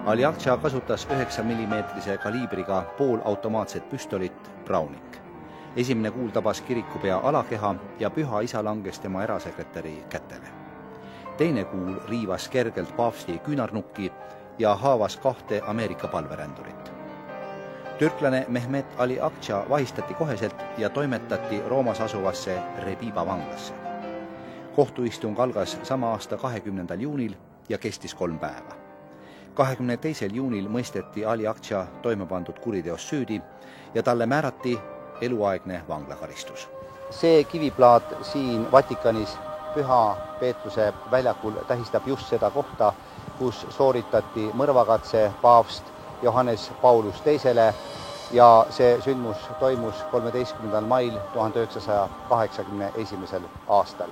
Ali Akça kasutas 9mm kaliibriga poolautomaatset püstolit Browning. Esimene kuul tabas kirikupea alakeha ja püha isa langes tema erasekretäri kätele. Teine kuul riivas kergelt paavsti küünarnukki ja haavas 2 Ameerika palverändurit. Türklane Mehmet Ali Akça vahistati koheselt ja toimetati Roomas asuvasse Rebiba vanglasse. Kohtuistung algas sama aasta 20. juunil ja kestis 3 päeva. 22. juunil mõisteti Ali Akça toime pandud kuriteos süüdi ja talle määrati eluaegne vanglakaristus. See kiviplaat siin Vatikanis Püha Peetruse väljakul tähistab just seda kohta, kus sooritati mõrvakatse paavst Johannes Paulus II ja see sündmus toimus 13. mail 1981. aastal.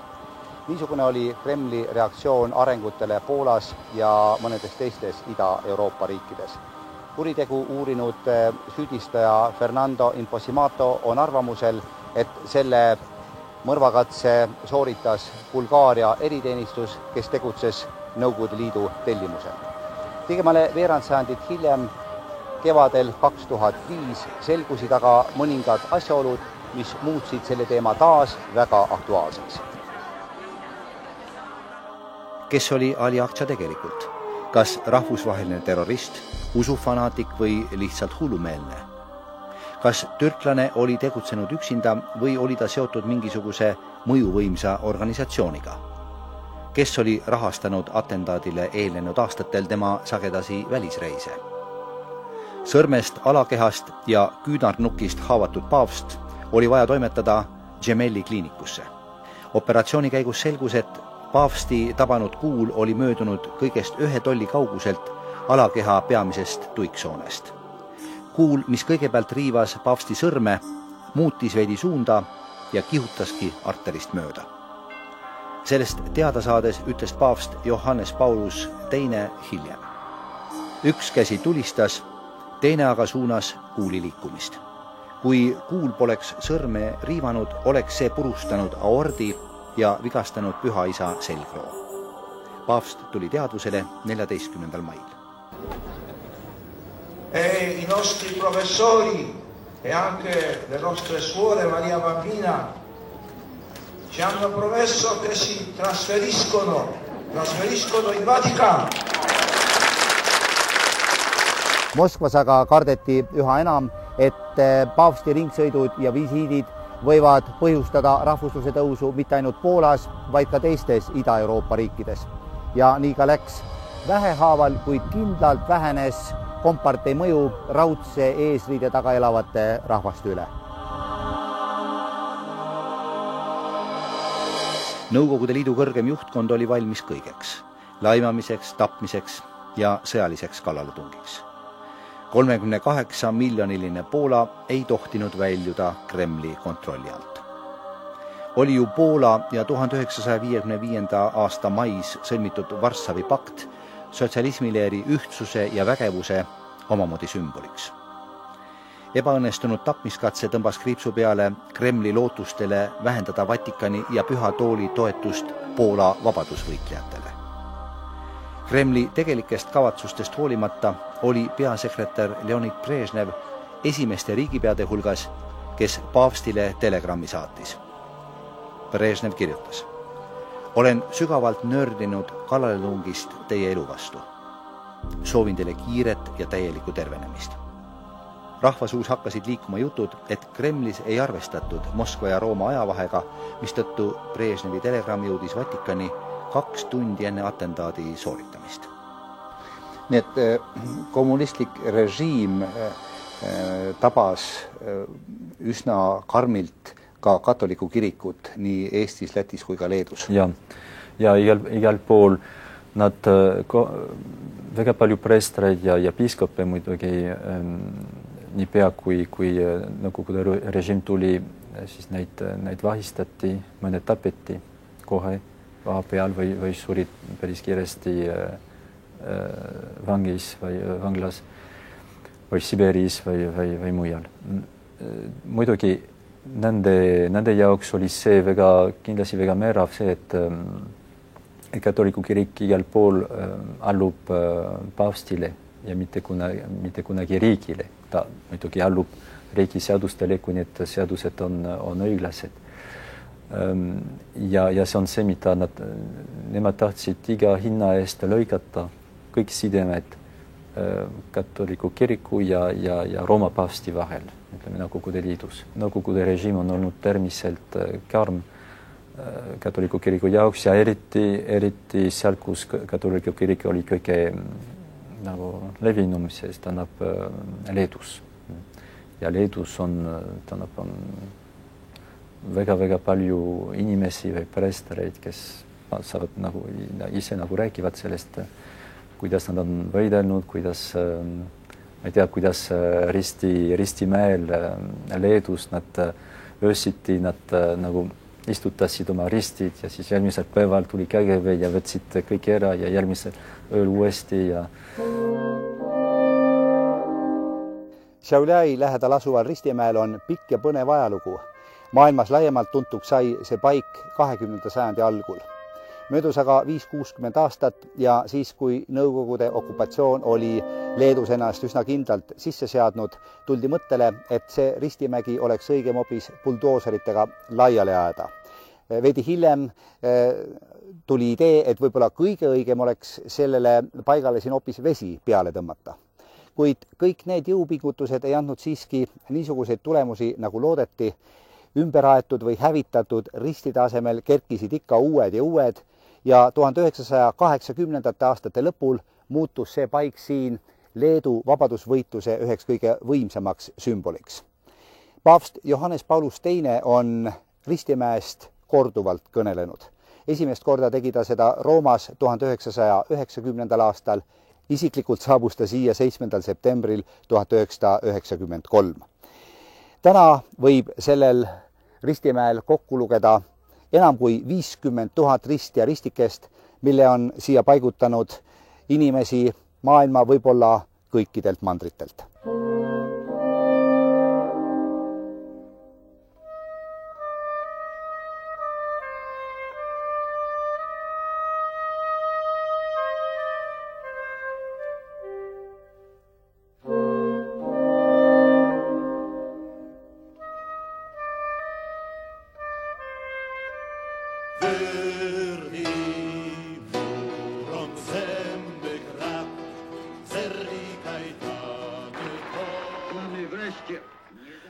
Niisugune oli Kremli reaktsioon arengutele Poolas ja mõnedes teistes Ida-Euroopa riikides. Kuritegu uurinud süüdistaja Fernando Imposimato on arvamusel, et selle mõrvakatse sooritas Bulgaaria eriteenistus, kes tegutses Nõukogude Liidu tellimusel. Ligemale veerandsajandit hiljem, kevadel 2005, selgusid aga mõningad asjaolud, mis muutsid selle teema taas väga aktuaalseks. Kes oli Ali Akça tegelikult? Kas rahvusvaheline terrorist, usufanaatik või lihtsalt hullumeelne? Kas türklane oli tegutsenud üksinda või oli ta seotud mingisuguse mõjuvõimsa organisatsiooniga? Kes oli rahastanud atentaadile eelnenud aastatel tema sagedasi välisreise? Sõrmest, alakehast ja küünarnukist haavatud paavst oli vaja toimetada Gemelli kliinikusse. Operatsiooni käigus selgus, et paavsti tabanud kuul oli möödunud kõigest 1 tolli kauguselt alakeha peamisest tuiksoonest. Kuul, mis kõigepealt riivas paavsti sõrme, muutis veidi suunda ja kihutaski arterist mööda. Sellest teada saades ütles paavst Johannes Paulus II hiljem. Üks käsi tulistas, teine aga suunas kuuli liikumist. Kui kuul poleks sõrme riivanud, oleks see purustanud aordi ja vigastanud püha isa selgroo. Paavst tuli teadvusele 14. mail. I nostri professori e anche le nostre suore Maria Bambina ci hanno promesso che si trasferiscono in Vaticano. Moskvas aga kardeti üha enam, et paavsti ringsõidud ja visiidid võivad põhjustada rahvusluse tõusu mitte ainult Poolas, vaid ka teistes Ida-Euroopa riikides. Ja nii ka läks. Vähehaaval, kuid kindlalt vähenes kompartei mõju raudse eesriide taga elavate rahvaste üle. Nõukogude Liidu kõrgem juhtkond oli valmis kõigeks. Laimamiseks, tapmiseks ja sõjaliseks kallaletungiks. 38-miljoniline Poola ei tohtinud väljuda Kremli kontrolli alt. Oli ju Poola ja 1955. aasta mais sõlmitud Varssavi pakt sotsialismileeri ühtsuse ja vägevuse omamoodi sümboliks. Ebaõnnestunud tapmiskatse tõmbas kriipsu peale Kremli lootustele vähendada Vatikani ja Püha Tooli toetust Poola vabadusvõitlejatele. Kremli tegelikest kavatsustest hoolimata oli peasekretär Leonid Brežnev esimeste riigipeade hulgas, kes paavstile telegrammi saatis. Brežnev kirjutas: Olen sügavalt nördinud kallaletungist teie elu vastu. Soovin teile kiiret ja täielikku tervenemist. Rahvasuus hakkasid liikuma jutud, et Kremlis ei arvestatud Moskva ja Rooma ajavahega, mistõttu Brežnevi telegramm jõudis Vatikani 2 tundi enne atentaadi sooritamist. Nii et kommunistlik režiim tabas üsna karmilt ka katoliku kirikut nii Eestis, Lätis kui ka Leedus. Ja igal pool nad väga palju preestreid ja piiskoppe muidugi nii pea, kui Nõukogude režiim tuli, siis neid vahistati, mõned tapeti kohe vahepeal või surid päris kiiresti vangis või vanglas või Siberis või mujal. Muidugi nende jaoks oli see kindlasti väga määrav see, et katoliku kirik igal pool allub paavstile ja mitte kunagi riigile. Ta muidugi allub riigi seadustele, kui need seadused on õiglased. Ja see on see, mida nemad tahtsid iga hinna eest lõigata kõik sidemed katoliku kiriku ja Rooma paavsti vahel, ütleme Nõukogude Liidus. Nõukogude režiim on olnud termiselt karm katoliku kiriku jaoks ja eriti seal, kus katoliku kirik oli kõige nagu levinum, sest annab Leedus. Ja Leedus on väga palju inimesi või prestereid, kes saavad nagu ise nagu räägivad sellest, kuidas nad on võidelnud, kuidas, ma ei tea, kuidas Ristimäel Leedus nad öösiti, nad nagu istutasid oma ristid ja siis järgmisel päeval tuli KGB ja võtsid kõik ära ja järgmisel ööl uuesti ja Šiauliai lähedal asuval Ristimäel on pikk ja põnev ajalugu. Maailmas laiemalt tuntuks sai see paik 20. sajandi algul. Möödus aga 5-60 aastat ja siis, kui Nõukogude okupatsioon oli Leedus ennast üsna kindlalt sisse seadnud, tuldi mõttele, et see Ristimägi oleks õigem hoopis buldooseritega laiali ajada. Veidi hiljem tuli idee, et võib-olla kõige õigem oleks sellele paigale siin hoopis vesi peale tõmmata. Kuid kõik need jõupingutused ei andnud siiski niisuguseid tulemusi, nagu loodeti. Ümberaetud või hävitatud ristide asemel kerkisid ikka uued ja 1980. aastate lõpul muutus see paik siin Leedu vabadusvõitluse üheks kõige võimsamaks sümboliks. Paavst Johannes Paulus II on Ristimäest korduvalt kõnelenud. Esimest korda tegi ta seda Roomas 1990. aastal, isiklikult saabus ta siia 7. septembril 1993. Täna võib sellel Ristimäel kokku lugeda enam kui 50 000 risti ja ristikest, mille on siia paigutanud inimesi maailma võib-olla kõikidelt mandritelt.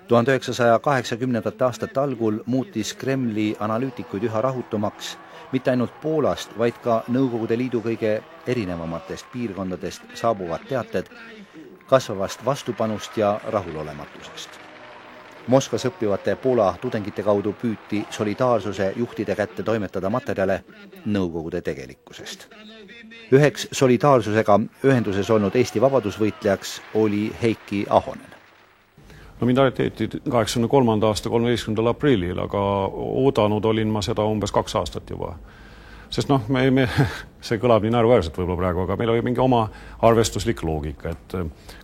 Tuhande 1980. aastate algul muutis Kremli analüütikuid üha rahutumaks mitte ainult Poolast, vaid ka Nõukogude Liidu kõige erinevamatest piirkondadest saabuvad teated kasvavast vastupanust ja rahulolematusest. Moskvas õppivate Poola tudengite kaudu püüti solidaarsuse juhtide kätte toimetada materjale Nõukogude tegelikkusest. Üheks solidaarsusega ühenduses olnud Eesti vabadusvõitlejaks oli Heiki Ahonen. No mind arreteeti 83. aasta 13. aprillil, aga oodanud olin ma seda umbes 2 aastat juba. Sest see kõlab nii naeruväärselt võib-olla praegu, aga meil oli mingi oma arvestuslik loogika, et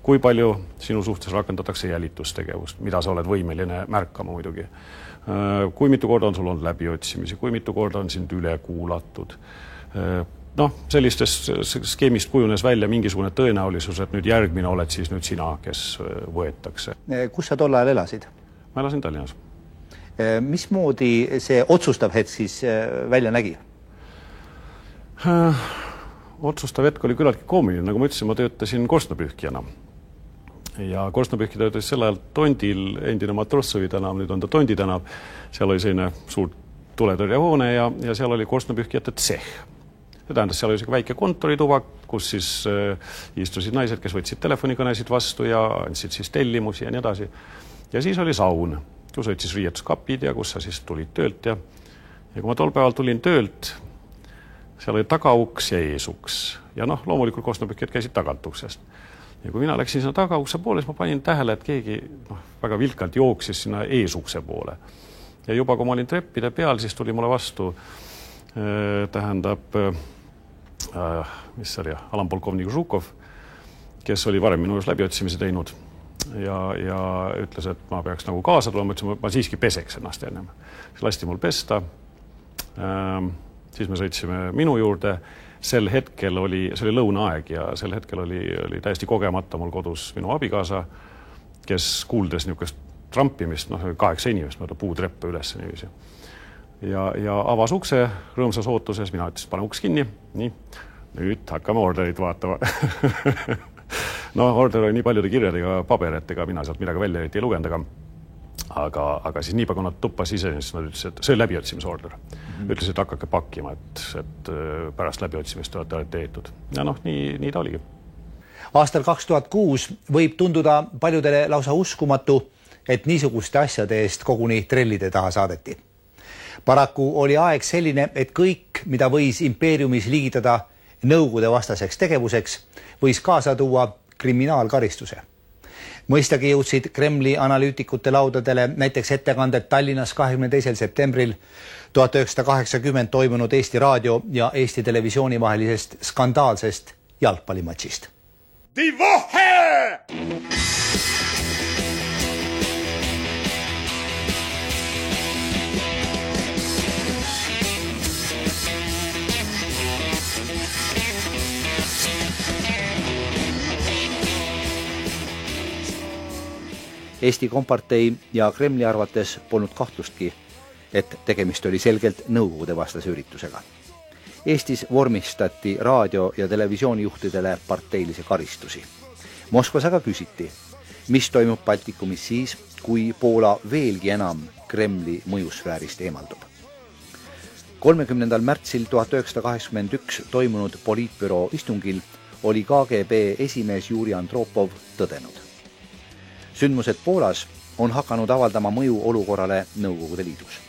kui palju sinu suhtes rakendatakse jälitustegevust, mida sa oled võimeline märkama muidugi. Kui mitu korda on sul olnud läbiotsimisi, kui mitu korda on sind üle kuulatud. Sellistest skeemist kujunes välja mingisugune tõenäolisus, et nüüd järgmine oled siis nüüd sina, kes võetakse. Kus sa tol ajal elasid? Ma elasin Tallinnas. Mismoodi see otsustav hetk siis välja nägi? Otsustav hetk oli küllaltki koomiline, nagu ma ütlesin, ma töötasin korstnapühkijana. Ja korstnapühki töötas sel ajal Tondil, endine Matrossovi tänav, nüüd on ta Tondi tänav. Seal oli selline suur tuletõrjehoone ja seal oli korstnapühkijate tseh. See tähendas, seal oli väike kontorituba, kus siis istusid naised, kes võtsid telefonikõnesid vastu ja andsid siis tellimusi ja nii edasi. Ja siis oli saun, kus olid siis riietuskapid ja kus sa siis tulid töölt. Ja kui ma tol päeval tulin töölt, seal oli tagauks ja eesuks. Ja loomulikult korstnapühkijad käisid tagant uksest. Ja kui mina läksin sinna tagaukse poole, siis ma panin tähele, et keegi väga vilkalt jooksis sinna eesukse poole. Ja juba kui ma olin treppide peal, siis tuli mulle vastu mis oli alampolkovnik Žukov, kes oli varem minu juures läbiotsimise teinud ja ütles, et ma peaks nagu kaasa tulema, ma siiski peseks ennast ennem. Lasti mul pesta, siis me sõitsime minu juurde sel hetkel oli, see oli lõunaaeg ja sel hetkel oli täiesti kogemata mul kodus minu abikaasa, kes kuuldes niisugust trampimist, 8 inimest mööda puutreppe üles niiviisi. Ja avas ukse rõõmsas ootuses, mina ütlesin, pane uks kinni, nii, nüüd hakkame orderit vaatama. Order oli nii paljude kirjadega paber, et ega mina sealt midagi välja ei lugenud, aga siis niipea, kui nad tuppa sisenes, nad ütlesid, et see oli läbiotsimisorder. Ütlesid, et hakake pakkima, et pärast läbiotsimist olete arreteeritud. Ja nii ta oligi. Aastal 2006 võib tunduda paljudele lausa uskumatu, et niisuguste asjade eest koguni trellide taha saadeti. Paraku oli aeg selline, et kõik, mida võis impeeriumis liigitada nõukogude vastaseks tegevuseks, võis kaasa tuua kriminaalkaristuse. Mõistagi jõudsid Kremli analüütikute laudadele näiteks ettekanded Tallinnas 22. septembril 1980 toimunud Eesti raadio ja Eesti televisiooni vahelisest skandaalsest jalgpallimatšist. Die Woche! Eesti Kompartei ja Kremli arvates polnud kahtlustki, et tegemist oli selgelt nõukogude vastase üritusega. Eestis vormistati raadio- ja televisioonijuhtidele parteilisi karistusi. Moskvas aga küsiti, mis toimub Baltikumis siis, kui Poola veelgi enam Kremli mõjusfäärist eemaldub. 30. märtsil 1981 toimunud poliitbüroo istungil oli KGB esimees Juri Andropov tõdenud. Sündmused Poolas on hakanud avaldama mõju olukorrale Nõukogude Liidus.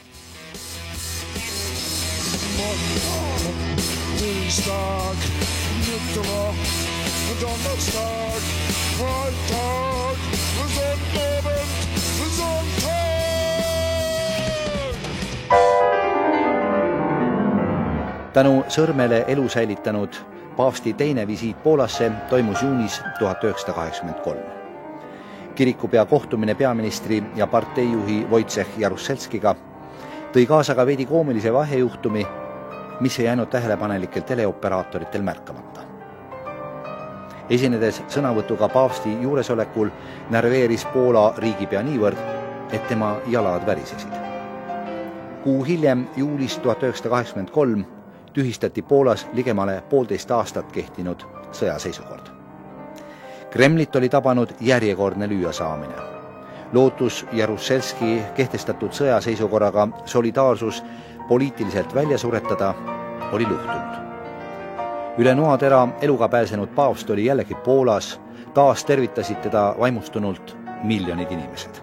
Tänu sõrmele elu säilitanud paavsti teine visiit Poolasse toimus juunis 1983. Kirikupea kohtumine peaministri ja parteijuhi Wojciech Jaruzelskiga tõi kaasa ka veidi koomilise vahejuhtumi, mis ei jäänud tähelepanelikel teleoperaatoritel märkamata. Esinedes sõnavõtuga paavsti juuresolekul närveeris Poola riigipea niivõrd, et tema jalad värisesid. Kuu hiljem, juulis 1983, tühistati Poolas ligemale 1,5 aastat kehtinud sõjaseisukord. Kremlit oli tabanud järjekordne lüüasaamine. Lootus Jaruzelski kehtestatud sõjaseisukorraga solidaarsus poliitiliselt välja suretada oli luhtunud. Üle noatera eluga pääsenud paavst oli jällegi Poolas, taas tervitasid teda vaimustunult miljonid inimesed.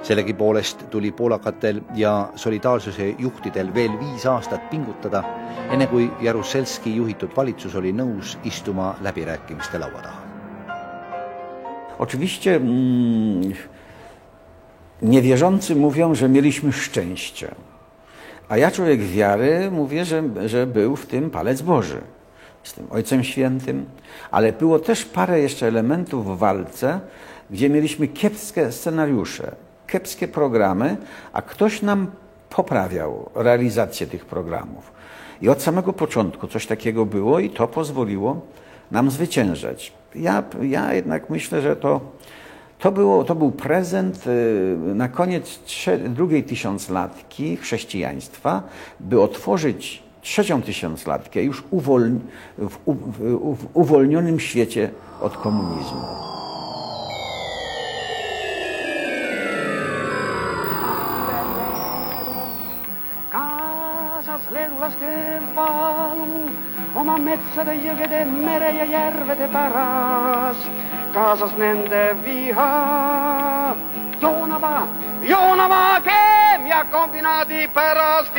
Sellegi poolest tuli poolakatel ja solidaarsuse juhtidel veel 5 aastat pingutada, enne kui Jaruzelski juhitud valitsus oli nõus istuma läbirääkimiste laua taha. Oczywiście niewierzący mówią, że mieliśmy szczęście. A ja, człowiek wiary, mówię, że był w tym palec Boży, z tym Ojcem Świętym. Ale było też parę jeszcze elementów w walce, gdzie mieliśmy kiepskie scenariusze, kiepskie programy, a ktoś nam poprawiał realizację tych programów. I od samego początku coś takiego było i to pozwoliło nam zwyciężać. Ja jednak myślę, że to był prezent na koniec drugiej tysiąclatki chrześcijaństwa, by otworzyć 3. tysiąclatkę już w uwolnionym świecie od komunizmu. Oma metsade, jõgede, mere ja järvede pärast, kaasas nende viha. Joonava keemiakombinaadi pärast,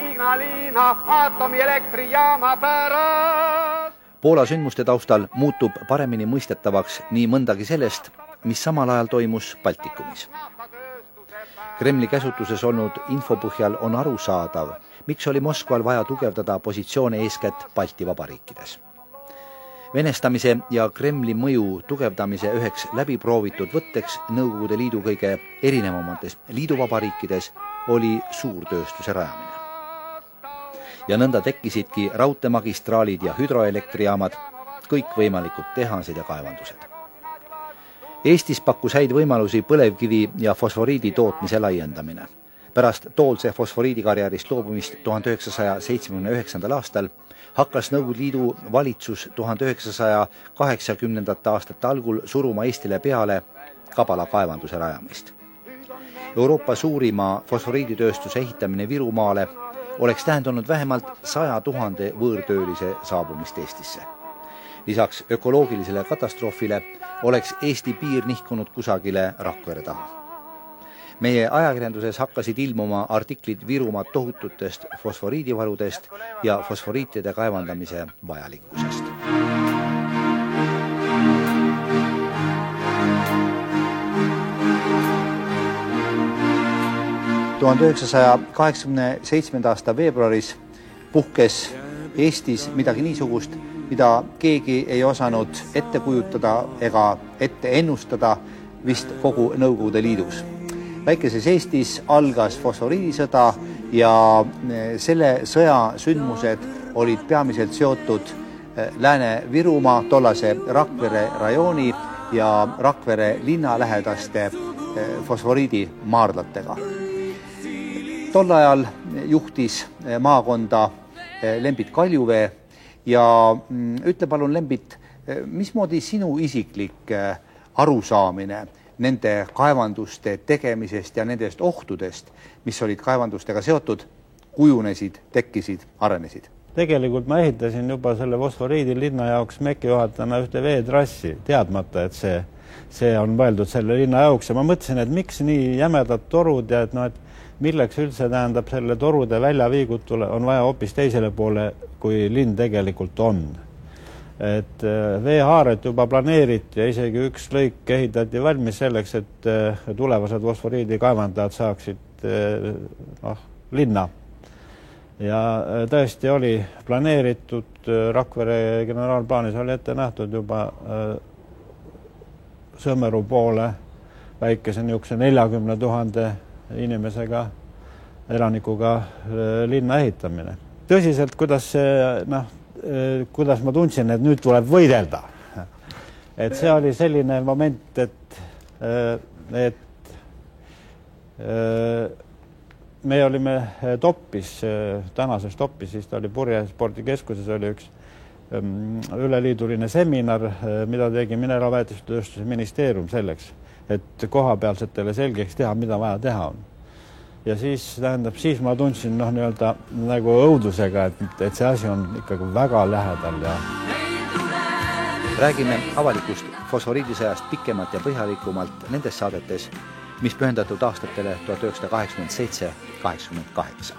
Ignalina atomielektrijaama pärast. Poola sündmuste taustal muutub paremini mõistetavaks nii mõndagi sellest, mis samal ajal toimus Baltikumis. Kremli käsutuses olnud info põhjal on arusaadav, miks oli Moskval vaja tugevdada positsioone eeskätt Balti vabariikides. Venestamise ja Kremli mõju tugevdamise üheks läbiproovitud võtteks Nõukogude Liidu kõige erinevamates liiduvabariikides oli suurtööstuse rajamine. ja nõnda tekkisidki raudteemagistraalid ja hüdroelektrijaamad, kõikvõimalikud tehased ja kaevandused. Eestis pakkus häid võimalusi põlevkivi ja fosforiidi tootmise laiendamine. Pärast Toolse fosforiidikarjäärist loobumist 1979. aastal hakkas Nõukogude Liidu valitsus 1980. aastate algul suruma Eestile peale Kabala kaevanduse rajamist. Euroopa suurima fosforiiditööstuse ehitamine Virumaale oleks tähendanud vähemalt 100 000 võõrtöölise saabumist Eestisse. Lisaks ökoloogilisele katastroofile oleks Eesti piir nihkunud kusagile Rakvere taha. Meie ajakirjanduses hakkasid ilmuma artiklid Virumaa tohututest fosforiidivarudest ja fosforiitide kaevandamise vajalikkusest. – 1987. aasta veebruaris puhkes Eestis midagi niisugust, mida keegi ei osanud ette kujutada ega ette ennustada vist kogu Nõukogude Liidus. Väikeses Eestis algas fosforiidisõda ja selle sõja sündmused olid peamiselt seotud Lääne-Virumaa, tollase Rakvere rajooni ja Rakvere linna lähedaste fosforiidimaardlatega. Tol ajal juhtis maakonda Lembit Kaljuvee ja ütle palun, Lembit, mismoodi sinu isiklik arusaamine nende kaevanduste tegemisest ja nendest ohtudest, mis olid kaevandustega seotud, kujunesid, tekkisid, arenesid? Tegelikult ma ehitasin juba selle fosforiidi linna jaoks mekkijuhatajana ühte veetrassi, teadmata, et see on mõeldud selle linna jaoks ja ma mõtlesin, et miks nii jämedad torud ja et milleks üldse tähendab selle torude väljaviigut on vaja hoopis teisele poole, kui linn tegelikult on. Et veehaaret juba planeeriti ja isegi üks lõik ehitati valmis selleks, et tulevased fosforiidikaevandajad saaksid linna. Ja tõesti oli planeeritud, Rakvere generaalplaanis oli ette nähtud juba Sõmeru poole väikese niisuguse 40 000 inimesega, elanikuga linna ehitamine. Tõsiselt, kuidas ma tundsin, et nüüd tuleb võidelda. Et see oli selline moment, et me olime Toppis, tänases Toppis, siis ta oli Purje spordikeskuses, oli üks üleliiduline seminar, mida tegi Mineraalväetistööstuse ministeerium selleks, et kohapealsetele selgeks teha, mida vaja teha on. Ja siis ma tundsin nagu õudusega, et see asi on ikkagi väga lähedal. Räägime avalikust fosforiidisõjast pikemalt ja põhjalikumalt nendes saadetes, mis pühendatud aastatele 1987-88.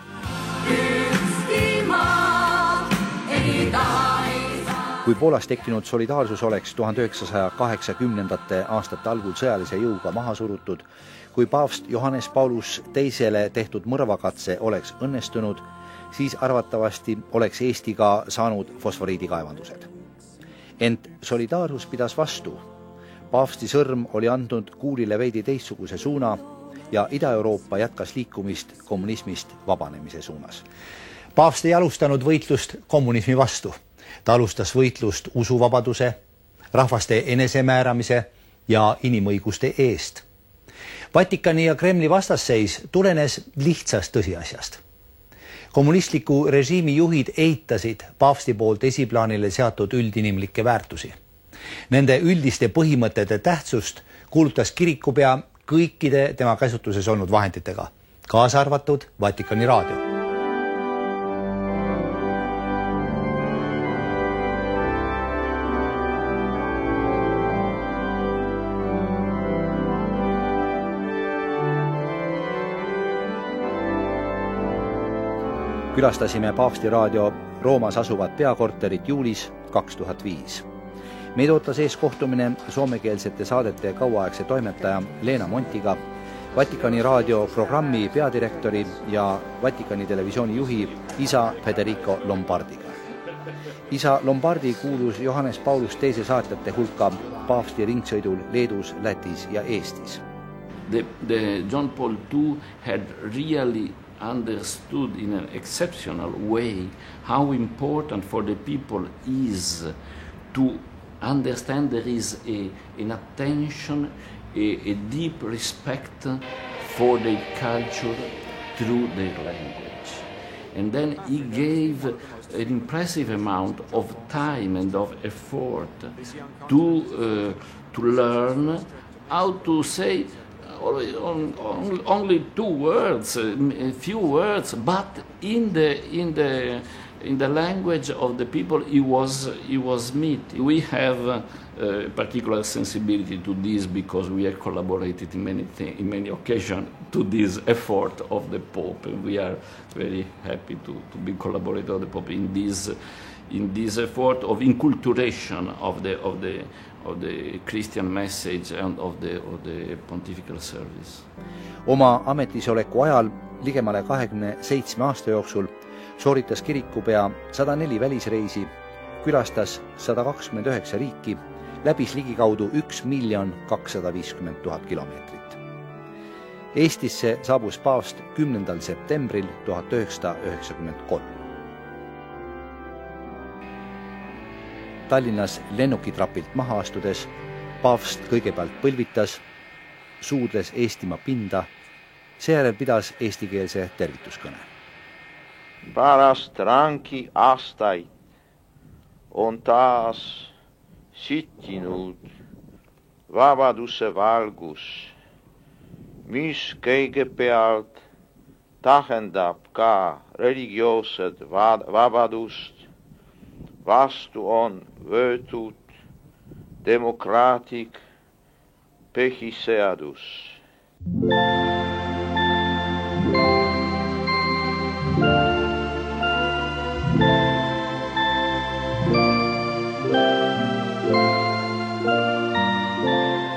Kui Poolas tekkinud solidaarsus oleks 1980. aastate algul sõjalise jõuga maha surutud, kui paavst Johannes Paulus teisele tehtud mõrvakatse oleks õnnestunud, siis arvatavasti oleks Eesti ka saanud fosforiidikaevandused. Ent solidaarsus pidas vastu. Paavsti sõrm oli andnud kuulile veidi teistsuguse suuna ja Ida-Euroopa jätkas liikumist kommunismist vabanemise suunas. Paavst ei alustanud võitlust kommunismi vastu. Ta alustas võitlust usuvabaduse, rahvaste enesemääramise ja inimõiguste eest. Vatikani ja Kremli vastasseis tulenes lihtsast tõsiasjast. Kommunistliku režiimi juhid eitasid paavsti poolt esiplaanile seatud üldinimlikke väärtusi. Nende üldiste põhimõtete tähtsust kuulutas kirikupea kõikide tema käsutuses olnud vahenditega, kaasa arvatud Vatikani raadio. Külastasime Paavsti raadio Roomas asuvat peakorterit juulis 2005. Meid ootas ees kohtumine soomekeelsete saadete kauaaegse toimetaja Leena Montiga, Vatikani raadio programmi peadirektori ja Vatikani televisiooni juhi isa Federico Lombardiga. Isa Lombardi kuulus Johannes Paulus teise saatjate hulka paavsti ringsõidul Leedus, Lätis ja Eestis. The John Paul II had really understood in an exceptional way how important for the people is to understand there is an attention, a deep respect for their culture through their language. And then he gave an impressive amount of time and of effort to learn how to say only 2 words, a few words, but in the language of the people he was meeting. We have a particular sensibility to this because we have collaborated in many occasions to this effort of the Pope, and we are very happy to be collaborator of the Pope in this effort of inculturation of the Christian message and of the pontifical service. Oma ametisoleku ajal ligemale 27 aasta jooksul sooritas kirikupea 104 välisreisi, külastas 129 riiki, läbis ligikaudu 1 250 000 kilomeetrit. Eestisse saabus paavst 10. septembril 1993. Tallinnas lennukitrapilt maha astudes paavst kõigepealt põlvitas, suudles Eestimaa pinda, seejärel pidas eestikeelse tervituskõne. Pärast ranki aastaid on taas sittinud vabaduse valgus, mis kõigepealt tähendab ka religioosset vabadust. Vastu on võetud demokraatlik põhiseadus.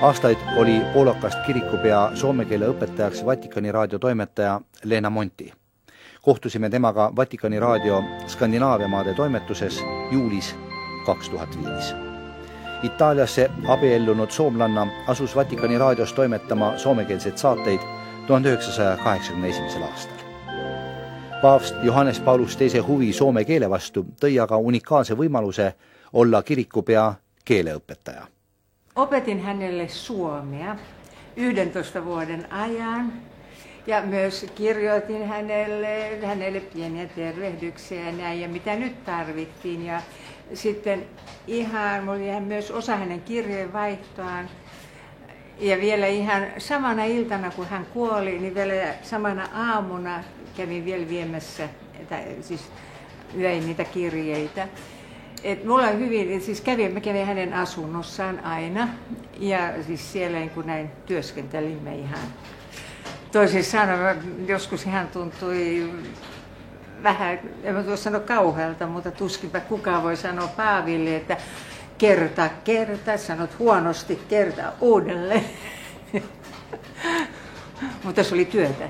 Aastaid oli poolakast kirikupea soome keele õpetajaks Vatikani raadio toimetaja Leena Monti. Kohtusime temaga Vatikani raadio Skandinaavia maade toimetuses juulis 2005. Itaaliasse abiellunud soomlanna asus Vatikani raadios toimetama soomekeelseid saateid 1981. aastal. Paavst Johannes Paulus II huvi soome keele vastu tõi aga unikaalse võimaluse olla kirikupea keeleõpetaja. Opetin hänelle suomea 11 vuoden ajan ja myös kirjoitin hänelle pieniä tervehdyksiä ja näin ja mitä nyt tarvittiin. Ja sitten mulla oli myös osa hänen kirjeenvaihtoaan ja vielä ihan samana iltana kun hän kuoli, niin vielä samana aamuna kävin vielä viemässä, siis vein niitä kirjeitä. Et mulla on hyvin, siis mä kävin hänen asunnossaan aina ja siis siellä kun näin työskentelimme ihan. Toisin sanoen joskus ihan tuntui vähän, en mä tuossa sano kauhealta, mutta tuskinpä kukaan voi sanoa Paaville, että kerta, sanot huonosti, kerta uudelleen. Mutta se oli työtä.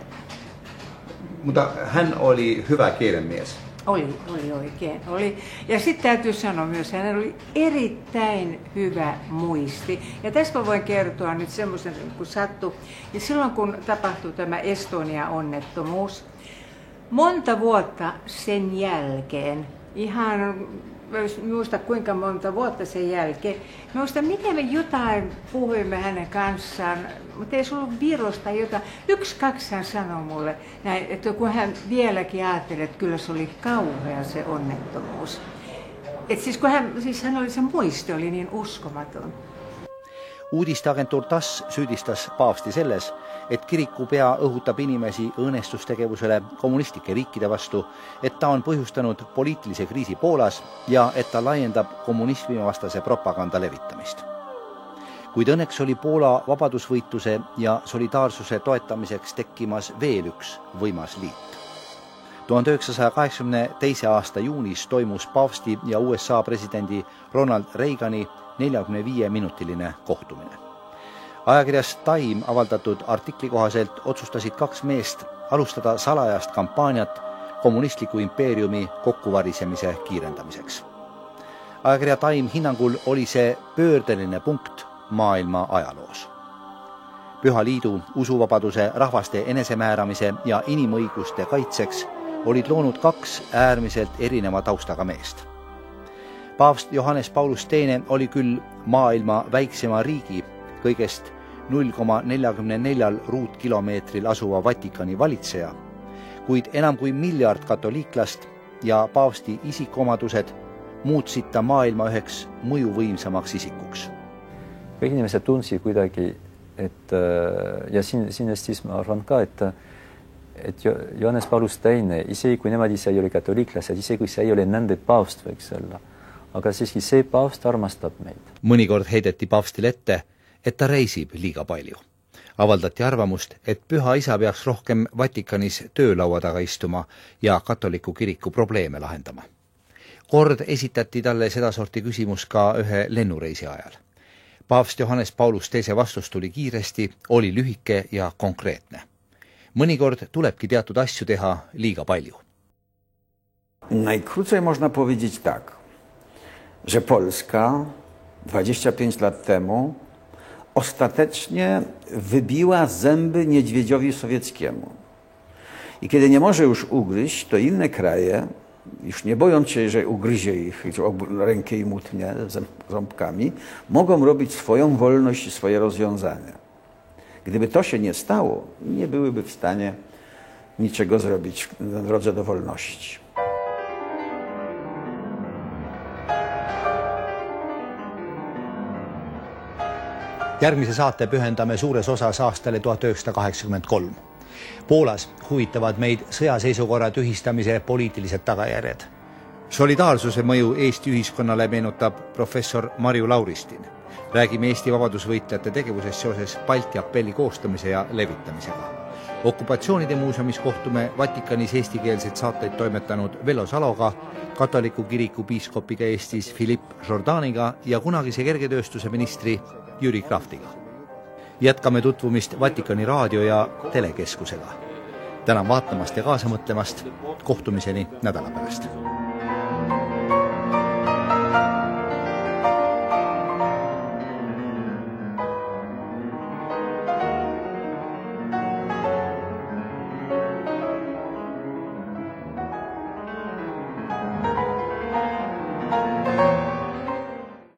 Mutta hän oli hyvä kielenmies. Oli oikein. Oli. Ja sitten täytyy sanoa myös, että hänellä oli erittäin hyvä muisti. Ja tästä mä voin kertoa nyt semmoisen, kun sattui. Ja silloin kun tapahtui tämä Estonia-onnettomuus, monta vuotta sen jälkeen, ihan muista kuinka monta vuotta sen jälkeen, muista miten me jotain puhuimme hänen kanssaan, mutta ei se ollut Virosta jotain. 1-2 hän sanoi mulle, näin, että kun hän vieläkin ajatteli, että kyllä se oli kauhea se onnettomuus. Että siis kun hän oli, se muisti oli niin uskomaton. Uudisteagentuur TASS süüdistas paavsti selles, et kirikupea õhutab inimesi õõnestustegevusele kommunistlike riikide vastu, et ta on põhjustanud poliitilise kriisi Poolas ja et ta laiendab kommunismivastase propaganda levitamist. Kuid õnneks oli Poola vabadusvõitluse ja solidaarsuse toetamiseks tekkimas veel üks võimas liit. 1982. aasta juunis toimus paavsti ja USA presidendi Ronald Reagani 45-minutiline kohtumine. Ajakirjas Time avaldatud artikli kohaselt otsustasid 2 meest alustada salajast kampaaniat kommunistliku impeeriumi kokkuvarisemise kiirendamiseks. Ajakirja Time hinnangul oli see pöördeline punkt maailma ajaloos. Püha Liidu usuvabaduse, rahvaste enesemääramise ja inimõiguste kaitseks olid loonud 2 äärmiselt erineva taustaga meest. Paavst Johannes Paulus II oli küll maailma väiksema riigi, kõigest 0,44 ruutkilomeetril asuva Vatikani valitseja, kuid enam kui miljard katoliiklast ja paavsti isikuomadused muutsid ta maailma üheks mõjuvõimsamaks isikuks. Kõik inimesed tundsid kuidagi, et ja siinest siis ma arvan ka, et Johannes Paulus II, isegi kui nemad ise ei ole katoliiklased, isegi kui see ei ole nende paavst võiks olla, aga siiski see paavst armastab meid. Mõnikord heideti paavstile ette, et ta reisib liiga palju. Avaldati arvamust, et Püha Isa peaks rohkem Vatikanis töölaua taga istuma ja katoliku kiriku probleeme lahendama. Kord esitati talle sedasorti küsimus ka ühe lennureisi ajal. Paavst Johannes Paulus II vastus tuli kiiresti, oli lühike ja konkreetne. Mõnikord tulebki teatud asju teha liiga palju. Najkrócej można powiedzieć tak, że Polska 25 lat temu ostatecznie wybiła zęby niedźwiedziowi sowieckiemu. I kiedy nie może już ugryźć, to inne kraje, już nie bojąc się, że ugryzie ich rękę i utnie ząbkami, mogą robić swoją wolność i swoje rozwiązania. Gdyby to się nie stało, nie byłyby w stanie niczego zrobić na drodze do wolności. Järgmise saate pühendame suures osas aastale 1983. Poolas huvitavad meid sõjaseisukorra tühistamise poliitilised tagajärjed. Solidaarsuse mõju Eesti ühiskonnale meenutab professor Marju Lauristin. Räägime Eesti vabadusvõitlejate tegevusest seoses Balti apelli koostamise ja levitamisega. Okupatsioonide muuseumis kohtume Vatikanis eestikeelseid saateid toimetanud Vello Saloga, katoliku kiriku piiskopiga Eestis Philippe Jourdaniga ja kunagise kergetööstuse ministri Jüri Kraftiga. Jätkame tutvumist Vatikani raadio- ja telekeskusega. Tänan vaatamast ja kaasa mõtlemast. Kohtumiseni nädala pärast.